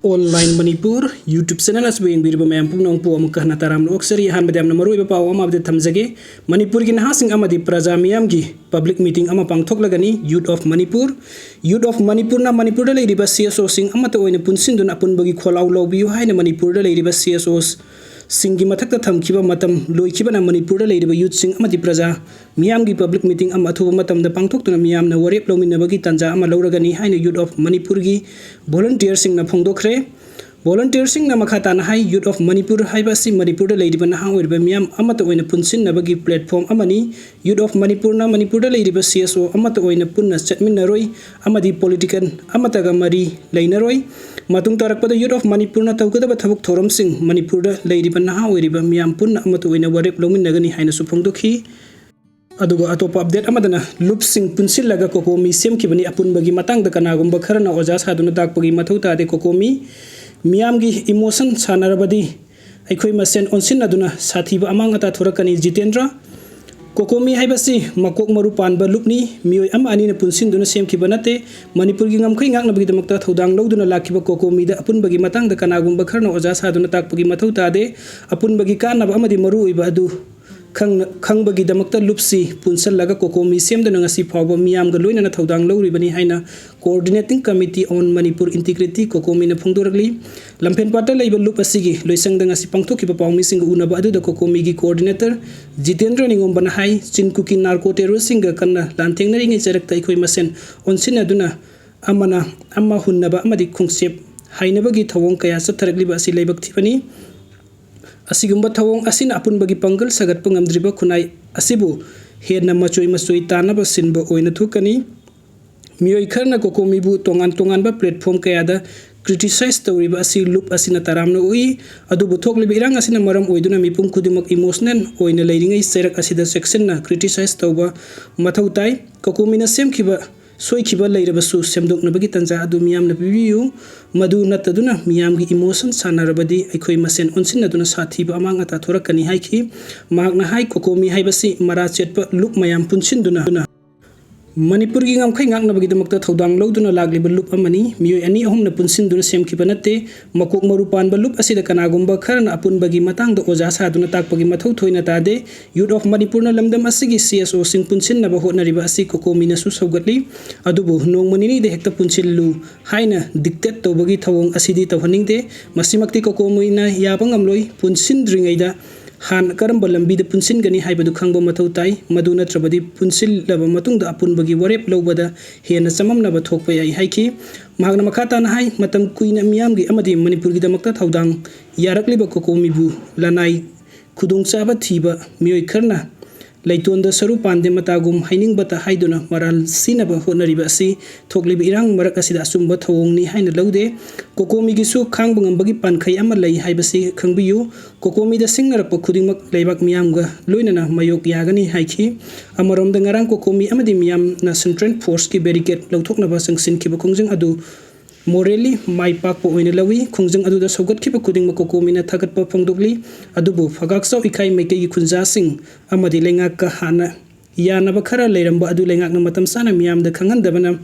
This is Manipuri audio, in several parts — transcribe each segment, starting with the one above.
Online Manipur YouTube channel as being birba mayam pumnong po amukah na taram oksari han badam na maru iba pa ama abde thamjage Manipur gi nahasing amadi praja miyam gi public meeting ama pangthok lagani Youth of Manipur na Manipur da leiriba CSO sing amata oina punsindun apun bagi kholau lawbiu haina Manipur da leiriba CSOs singi mathakta thamkiba matam loikiba na Manipur da leiriba youth sing amadi praja miyam gi public meeting ama athuba matam da pangthok tuna miyam na warep lawminabagi tanja ama lawragani haina Youth of Manipur gi volunteer sing na phongdokre volunteer sing na makata na hai Youth of Manipur haiba si Manipur da leiriba na hawirba miyam amata oina punsin nabagi platform amani Youth of Manipur na Manipur da leiriba CSO amata oina punna chatminaroi amadi political amata ga mari leinaroi matung tarakpada Youth of Manipur na tawgada thabuk thoram sing Manipur da leiriba na hawirba miyam punna amata oina warep lawminagani haina su phongdokhi adugo atopa update amadana loop sing punsillaga kokomi semkibani apunbagi matang da kanagumba kharana oja saduna dakpagi mathauta de kokomi miyamgi emotion sanarabadi aikhoi masen onsin aduna sathiba amang ata thorakani Jitendra kokomi haibasi makok maru panba lupni miyoi ama ani na punsin duna semkiba nate Manipur gi ngamkhai ngakna bagi damakta thodang lawduna lakiba kokomi da apunbagi matang da kanagumba kharana oja saduna takpagi mathauta de apunbagi kanaba amadi maru iba adu खंबगी दमकता लुपसी पुनसल लगा कोकोमी सेमदना ngasi phawba miyam ga loina na thodang lawribani haina coordinating committee on Manipur integrity kokomi na phungdoragli lampen pata leiba lup asigi loisangda ngasi pangthokiba pawmi sing unaba adu da kokomi gi coordinator Jitendra ningom bana hai chinkuki narco terrorism ga kanna lanthengna ringi charakta ikhoi masen onsin aduna amana amma hunnaba amadi khungsep hainabagi thawong kaya satharagli ba si leibak thibani asigumba thawong asina apunbagi pangal sagat pangamdriba khunai asibu hedna machoi tanaba sinba oina thukani miyoi kharna kokomi bu tongan ba platform kaya da criticize tawriba asi loop asina taramna ui adubu thokliba irang asina maram oiduna mipum kudimak emotional oina leiringai serak asida section na criticize tawba mathautai kokomi na semkhiba soikiba leirabasu semdoknabagi tanja adu miyamna pibiyu madu nataduna miyamgi emotion sanarabadi aikhoi masen onsinaduna sathiba amang ata thorakani haiki magna hai kokomi haibasi mara chetpa loop mayam punsinduna Manipur gi ngamkhai ngakna bagi damakta thodang lawduna lagliba loop amani miyoi ani ahumna punsinduna semkiba natte makok maru panba loop asida kanagumba kharana apunbagi matang da oja saduna takpagi mathau thoina tade Youth of Manipur na lamdam asigi CSO sing punsin na bahotnariba asi kokomi na su saugatli adubu nongmanini de hekta punsillu haina dictate tawbagi thawong asidi tawhaningde masimakti kokomi na yabangamloi punsindringaida han karamba lambi da punsin gani haibadu khangba mathau tai madu natrabadi punsil laba matung da apun bagi warep lawbada hena samam na ba thokpa yai haiki magna makata na hai matam kuina miyam gi amadi Manipur gi damakta thodang yarakli ba kokomi bu lanai khudung chaba thiba miyoi kharna leitonda saru pande matagum haining bata haiduna maral sinaba honariba si thokliba irang marak asida asumba thawongni haina laude kokomi gi su khangbangam bagi pankhai ama lei haibasi khangbiyu kokomi da singnarakpa khudingmak leibak miyamga loinana mayok yagani haiki amarom da ngarang kokomi amadi miyam na central force ki barricade lauthoknaba sangsin kiba khongjing adu morally mai pakpo oina lawi khongjang adu da sogat khiba kuding ma kokomi na thagat pa phongdokli adubu phagak sau ikai meike gi khunja sing amadi lenga ka hana yana ba khara leiramba adu lenga na matam sana miyam da khangan dabana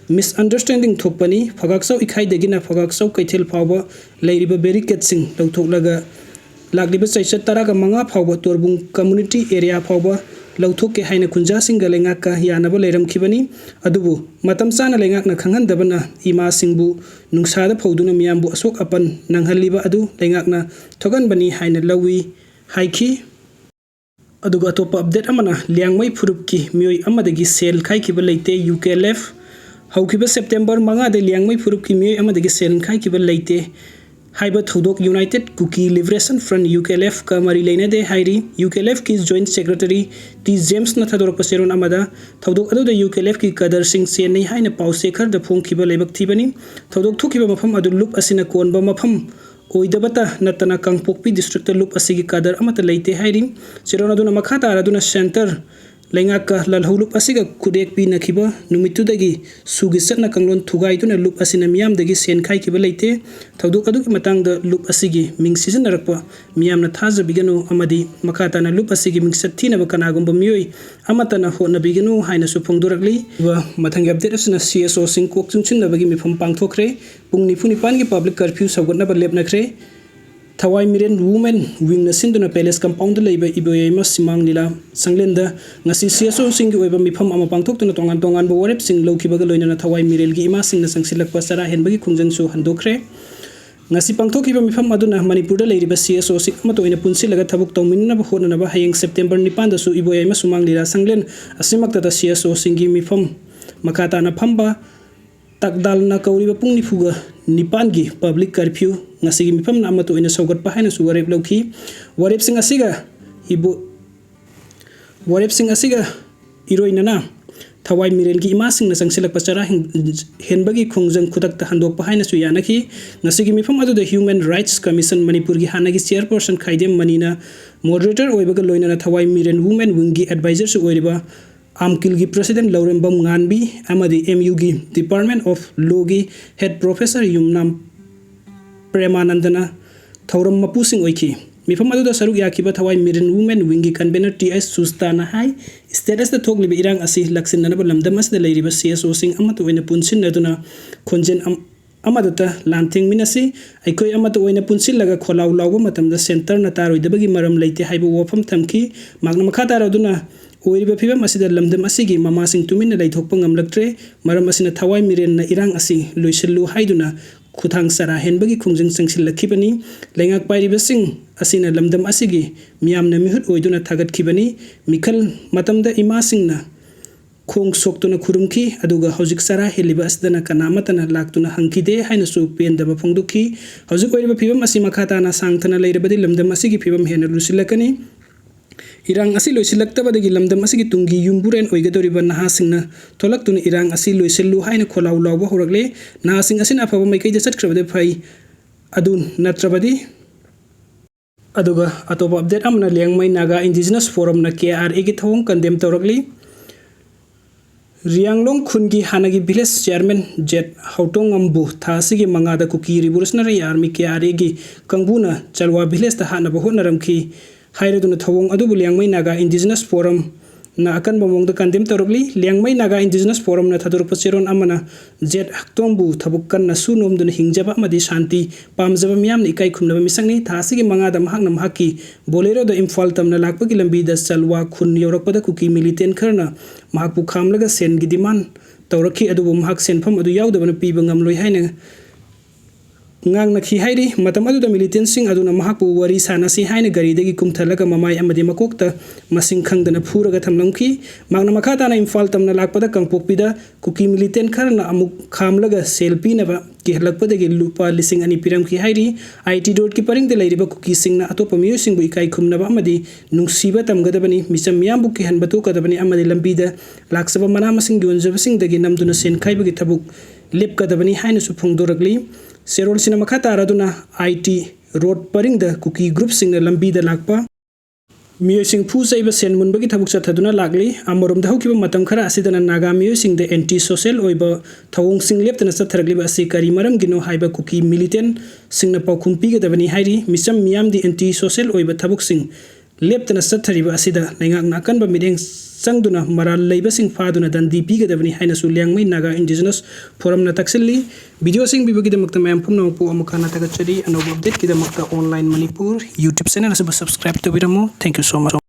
misunderstanding thokpani phagak sau ikai degina phagak sau kaithel phawba leiriba barricade sing lauthok lagliba chaisat taraga manga phawba torbung community area phawba lauthok ke haina khunja singa lenga ka yanaba leiram khibani adubu matam sana lenga na khangan dabana ima singbu nungsa da phawduna miyambu asok apan nanghaliba adu lenga na thogan bani haina lawi haiki aduga atopa update amana liangmai phurup ki miyoi amadagi sel khai kiba leite UKLF haukiba September manga de liangmai phurup ki miyoi amadagi sel khai kiba leite haiba thodok United Kuki Liberation Front UKLF ka mari leina de hairi UKLF ki joint secretary T James na thador paseron amada thodok adu de UKLF ki kadar sing sen nei haina pau sekhar da phong kiba leibak thibani thodok thukiba mafam adu loop asina konba mafam oidabata natana kangpokpi district loop asigi kadar amata leite hairi siron adu na makha tar adu na center Lengaka lalhau lup asiga kudek pina kiba numitudagi sugi satna kanglon thugaiduna lup asina miyamdagi sen khai kiba leite thauduk aduki matangda lup asigi ming sizinnarakpa miyamna thajabiganu amadi makhatana lup asigi ming sathina kanagumba miyoi amatana hotnabiganu haina su phongdorakli wa mathangi update asina CSO sing kok chungchinabagi mifam pangthokre pung nifuni pangi public curfew sawgatna ba lepnakre Thawai Miren Women Wing na sinduna Palace Compound leiba iboyema simang nila sanglenda ngasi CSO sing oiba mifam ama pangthokna tongan bo warep sing lokibaga loinana Thawai Mirel gi ima sing na sangsilakpa sara henbagi khungjang su handokre ngasi pangthokiba mifam aduna Manipur da leiriba CSO sing ama toina punsilaga thabuk tawminna ba hodna ba hayeng September 9 da su iboyema sumang nila sanglen asimakta da CSO sing gi mifam makata na phamba takdal na kauriba pung nifuga nipan gi public curfew ngasigi mifam na amato ina sogat pa haina su warep lokhi warep sing asiga iroina na Thawai Mirel gi ima sing na sangsilak pasara henbagi khongjang khudak ta handok pa haina su yanaki ngasigi mifam adu the Human Rights Commission Manipur gi hanagi chairperson Khaidem Manina moderator oibaga loina na Thawai Mirel Women Wing gi advisor su oiriba Amkil gi President Laurembam Nganbi amadi MU gi Department of Law gi Head Professor Yumnam Premanandana Thauram Mapusing oiki mifam adu da saruk yakiba Thawai Miren Women Wing gi convener TS Sustana hai status da thoglibi irang asi laksin na lamdam as da leiriba CSO sing amato oina punsin naduna khonjen amadata lanthing minasi aikoi amato oina punsil laga kholaw lawba matamda center na taroidabagi maram leite haibo wafam thamki magna makha taraduna oiriba phibam asida lamdam asigi mamasing tumina leithokpa ngamlaktre maram asina Thawai Miren na irang asi loisellu haiduna khuthang sara henbagi khungjang sangsillakhibani lengak pairiba sing asina lamdam asigi miyamna mihut oiduna thagatkibani mikhal matamda ima singna khong soktuna khurumki aduga hojik sara heliba asdana kanamatana laktuna hangkide haina su pendaba phongdukhi hojik oiriba phibam asi makhatana sangthana leirabadi lamdam asigi phibam hena lusilakani irang asi loisilaktabadagi lamdam asigi tungi yumburen oigadoriba nahasingna tolaktuna irang asi loisellu haina kholaw lawba horakle nahasing asina afaba maikaida satkrabade phai adun natrabadi aduga atoba update amna Liangmai Naga Indigenous Forum na KRA gi thong condemn tawrakli Rianglong khungi hanagi village chairman Jet Hautong Ambu thasigi mangada kuki revolutionary army KRA gi kangbuna Chalwa village ta hana bahon naramki Hairaduna thawong adubu Liangmai Naga Indigenous Forum na akan bamongda condemn tawrakli Liangmai Naga Indigenous Forum na thadurpa cheron amana Jet Haktongbu thabukkan na sunomduna hingjaba amadi shanti pamjaba miyamna ikai khumnaba misangni thasigi mangada mahakna mahaki bolero da Imphal tamna lakpagi lambi da Chalwa khun yorakpada kuki militant kharna mahakpu khamlaga sen gi demand tawrakhi adubu mahak senpham adu yaudabana piba ngamloi haina ngang nakhi hairi matam adu da militant sing aduna mahakpu wari sanasi haina gari dagi kumthalaga mamai amadi makokta masing khangdana phuraga thamlamki magna makhata na Imphal tamna lakpada kangpokpida kuki militant kharna amuk khamlaga selfie na ba ki halakpadagi lupa lising ani piram ki hairi IT dot ki paring de leiriba kuki singna atopa miyo singbu ikai khumnaba amadi nungsiba tamgadabani misam miyambu ki hanbatu kadabani amadi lambida laksaba mana masing yonjaba sing dagi namduna sen khaibagi thabuk lepkadabani haina su phongdorakli Serol sina makhata araduna IT road paring da kuki group sing lambi da lakpa miyo sing phu saiba sen munbagi thabuk chathaduna lagli amorom da hokiba matam khara asidana Naga miyo sing da anti social oiba thawong sing leptana satharagli ba asi kari maram gino haiba kuki militant sing na paukhumpi ga dabani hairi misam miyam di anti social oiba thabuk sing leptana sathariba asida laingak nakan ba mideng sangduna maral leiba sing faduna dandi piga dabani haina su Liangmai Naga Indigenous Forum na taksilli video sing bibagi damakta mayam pumna pu amakana tagachari anob update ki damakta online Manipur YouTube channel subscribe to biramu. Thank you so much.